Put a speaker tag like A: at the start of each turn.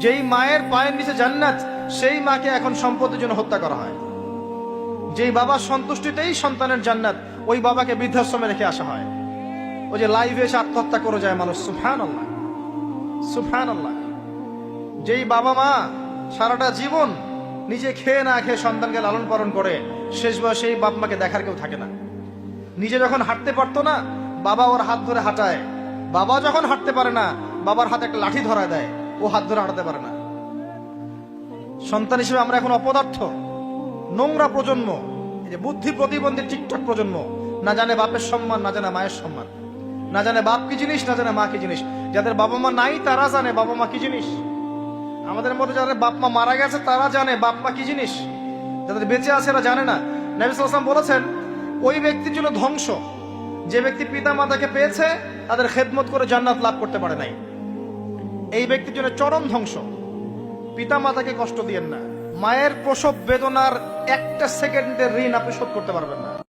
A: যেই মায়ের পায়ের নিচে জান্নাত, সেই মাকে এখন সম্পদের জন্য হত্যা করা হয়। যেই বাবার সন্তুষ্টিতেই সন্তানের জান্নাত, ওই বাবাকে বৃদ্ধাশ্রমে রেখে আসা হয়। ওই যে লাইভে এসে আত্মহত্যা করে যায় মানুষ। সুবহানাল্লাহ, সুবহানাল্লাহ। যেই বাবা মা সারাটা জীবন নিজে খেয়ে না খেয়ে সন্তানকে লালন পালন করে, শেষ বয়সে সেই বাপ মাকে দেখার কেউ থাকে না। নিজে যখন হাঁটতে পারতো না, বাবা ওর হাত ধরে হাঁটায়। বাবা যখন হাঁটতে পারে না, বাবার হাতে একটা লাঠি ধরা দেয়, ও হাত ধরে হাঁটাতে পারে না। সন্তান হিসেবে আমরা এখন অপদার্থ, নোংরা প্রজন্ম। এই যে বুদ্ধি প্রতিবন্ধী টিকটক প্রজন্ম, না জানে বাপের সম্মান, না জানে মায়ের সম্মান, না জানে বাপ কি জিনিস, না জানে মা কি জিনিস। যাদের বাবা মা নাই তারা জানে বাবা মা কি জিনিস। আমাদের মধ্যে যাদের বাপ মা মারা গেছে তারা জানে বাপ মা কি জিনিস, যাদের বেঁচে আছে এরা জানে না। নবী সাল্লাল্লাহু আলাইহি ওয়াসাল্লাম বলেছেন, ওই ব্যক্তির জন্য ধ্বংস যে ব্যক্তি পিতা মাতাকে পেয়েছে, তাদের খেদমত করে জান্নাত লাভ করতে পারে নাই। এই ব্যক্তির জন্য চরম ধ্বংস। পিতা মাতাকে কষ্ট দিয়েন না। মায়ের প্রসব বেদনার একটা সেকেন্ডের ঋণ আপনি শোধ করতে পারবেন না।